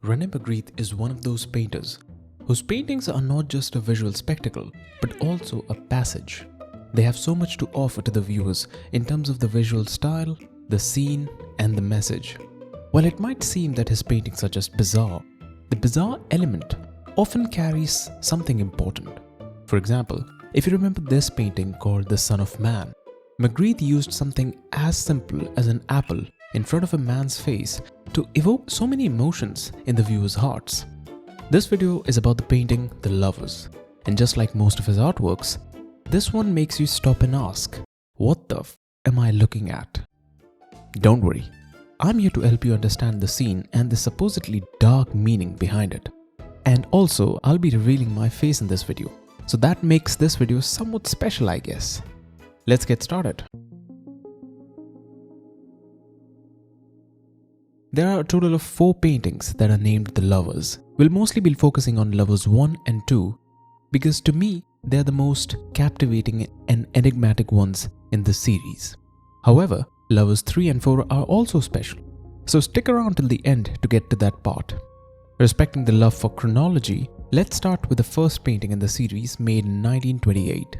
Rene Magritte is one of those painters whose paintings are not just a visual spectacle but also a passage. They have so much to offer to the viewers in terms of the visual style, the scene, and the message. While it might seem that his paintings are just bizarre, the bizarre element often carries something important. For example, if you remember this painting called The Son of Man, Magritte used something as simple as an apple in front of a man's face to evoke so many emotions in the viewers' hearts. This video is about the painting The Lovers, and just like most of his artworks, this one makes you stop and ask, what the f am I looking at? Don't worry, I'm here to help you understand the scene and the supposedly dark meaning behind it. And also, I'll be revealing my face in this video, so that makes this video somewhat special, I guess. Let's get started. There are a total of 4 paintings that are named The Lovers. We'll mostly be focusing on Lovers 1 and 2 because to me, they're the most captivating and enigmatic ones in this series. However, Lovers 3 and 4 are also special, so stick around till the end to get to that part. Respecting the love for chronology, let's start with the first painting in the series made in 1928.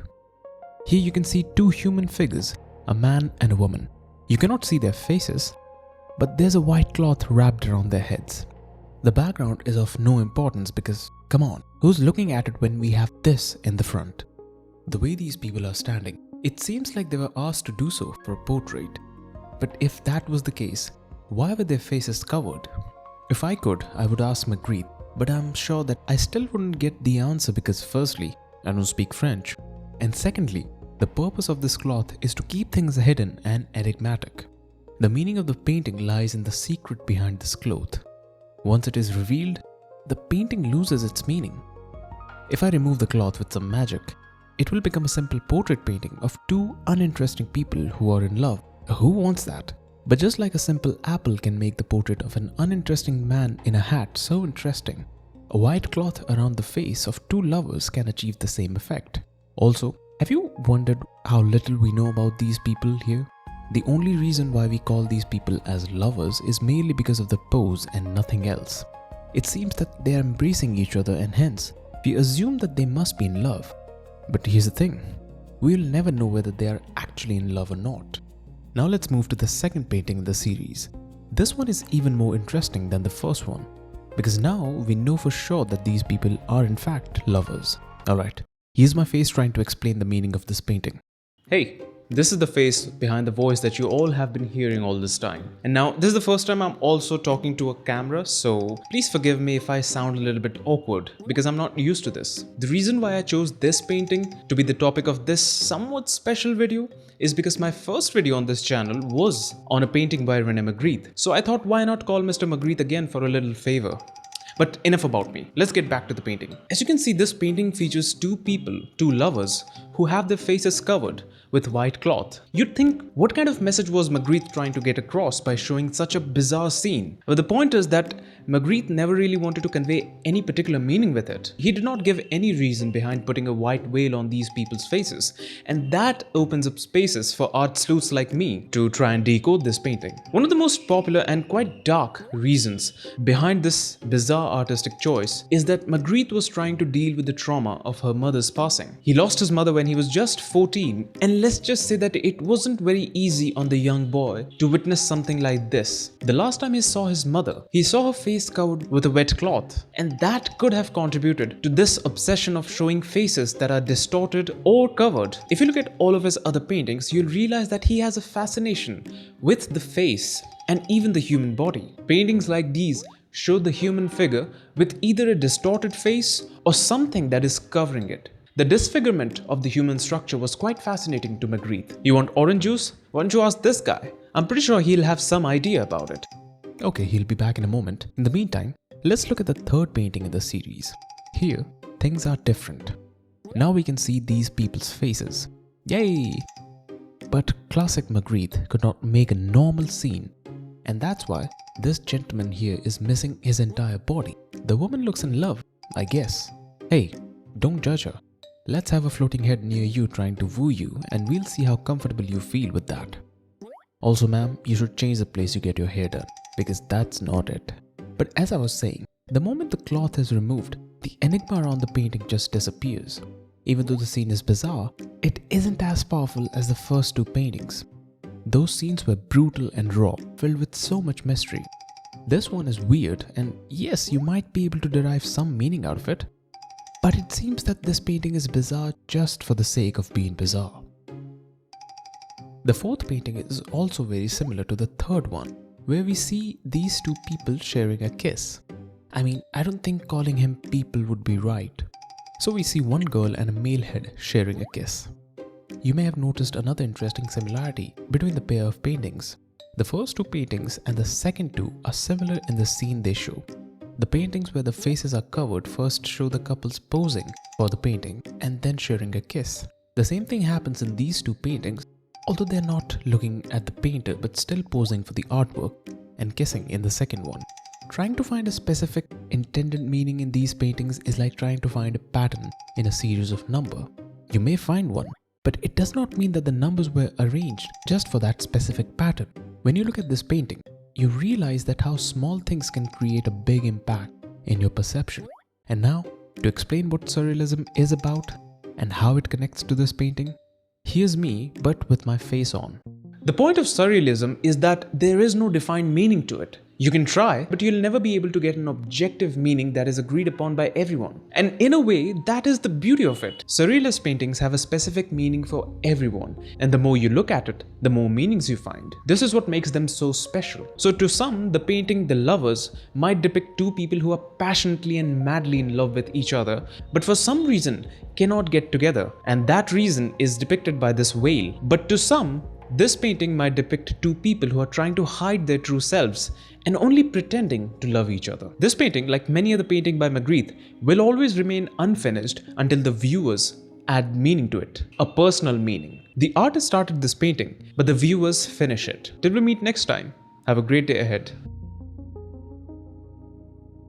Here you can see 2 human figures, a man and a woman. You cannot see their faces, but there's a white cloth wrapped around their heads. The background is of no importance because, come on, who's looking at it when we have this in the front? The way these people are standing, it seems like they were asked to do so for a portrait. But if that was the case, why were their faces covered? If I could, I would ask Magritte, but I'm sure that I still wouldn't get the answer because firstly, I don't speak French, and secondly, the purpose of this cloth is to keep things hidden and enigmatic. The meaning of the painting lies in the secret behind this cloth. Once it is revealed, the painting loses its meaning. If I remove the cloth with some magic, it will become a simple portrait painting of 2 uninteresting people who are in love. Who wants that? But just like a simple apple can make the portrait of an uninteresting man in a hat so interesting, a white cloth around the face of 2 lovers can achieve the same effect. Also, have you wondered how little we know about these people here? The only reason why we call these people as lovers is merely because of the pose and nothing else. It seems that they are embracing each other and hence, we assume that they must be in love. But here's the thing, we'll never know whether they are actually in love or not. Now let's move to the second painting in the series. This one is even more interesting than the first one, because now we know for sure that these people are in fact lovers. Alright, here's my face trying to explain the meaning of this painting. Hey, this is the face behind the voice that you all have been hearing all this time. And now, this is the first time I'm also talking to a camera, so please forgive me if I sound a little bit awkward because I'm not used to this. The reason why I chose this painting to be the topic of this somewhat special video is because my first video on this channel was on a painting by Rene Magritte. So I thought, why not call Mr. Magritte again for a little favor? But enough about me. Let's get back to the painting. As you can see, this painting features 2 people, 2 lovers, who have their faces covered with white cloth. You'd think, what kind of message was Magritte trying to get across by showing such a bizarre scene? But the point is that Magritte never really wanted to convey any particular meaning with it. He did not give any reason behind putting a white veil on these people's faces, and that opens up spaces for art sleuths like me to try and decode this painting. One of the most popular and quite dark reasons behind this bizarre artistic choice is that Magritte was trying to deal with the trauma of her mother's passing. He lost his mother when he was just 14, and let's just say that it wasn't very easy on the young boy to witness something like this. The last time he saw his mother, he saw her face covered with a wet cloth, and that could have contributed to this obsession of showing faces that are distorted or covered. If you look at all of his other paintings, you'll realize that he has a fascination with the face and even the human body. Paintings like these show the human figure with either a distorted face or something that is covering it. The disfigurement of the human structure was quite fascinating to Magritte. You want orange juice? Why don't you ask this guy? I'm pretty sure he'll have some idea about it. Okay, he'll be back in a moment. In the meantime, let's look at the third painting in the series. Here, things are different. Now we can see these people's faces. Yay! But classic Magritte could not make a normal scene, and that's why this gentleman here is missing his entire body. The woman looks in love, I guess. Hey, don't judge her. Let's have a floating head near you trying to woo you, and we'll see how comfortable you feel with that. Also, ma'am, you should change the place you get your hair done, because that's not it. But as I was saying, The moment the cloth is removed, the enigma around the painting just disappears. Even though the scene is bizarre, it isn't as powerful as the first two paintings. Those scenes were brutal and raw, filled with so much mystery. This one is weird, and yes, you might be able to derive some meaning out of it, but it seems that this painting is bizarre just for the sake of being bizarre. The fourth painting is also very similar to the third one, where we see these two people sharing a kiss. I mean, I don't think calling him people would be right. So we see one girl and a male head sharing a kiss. You may have noticed another interesting similarity between the pair of paintings. The first two paintings and the second two are similar in the scene they show. The paintings where the faces are covered first show the couples posing for the painting and then sharing a kiss. The same thing happens in these two paintings, although they're not looking at the painter but still posing for the artwork and kissing in the second one. Trying to find a specific intended meaning in these paintings is like trying to find a pattern in a series of numbers. You may find one, but it does not mean that the numbers were arranged just for that specific pattern. When you look at this painting, you realize that how small things can create a big impact in your perception. And now, to explain what Surrealism is about and how it connects to this painting, here's me but with my face on. The point of Surrealism is that there is no defined meaning to it. You can try, but you'll never be able to get an objective meaning that is agreed upon by everyone. And in a way, that is the beauty of it. Surrealist paintings have a specific meaning for everyone, and the more you look at it, the more meanings you find. This is what makes them so special. So to some, the painting The Lovers might depict two people who are passionately and madly in love with each other, but for some reason cannot get together, and that reason is depicted by this whale. But to some, this painting might depict two people who are trying to hide their true selves and only pretending to love each other. This painting, like many other paintings by Magritte, will always remain unfinished until the viewers add meaning to it, a personal meaning. The artist started this painting, but the viewers finish it. Till we meet next time, have a great day ahead.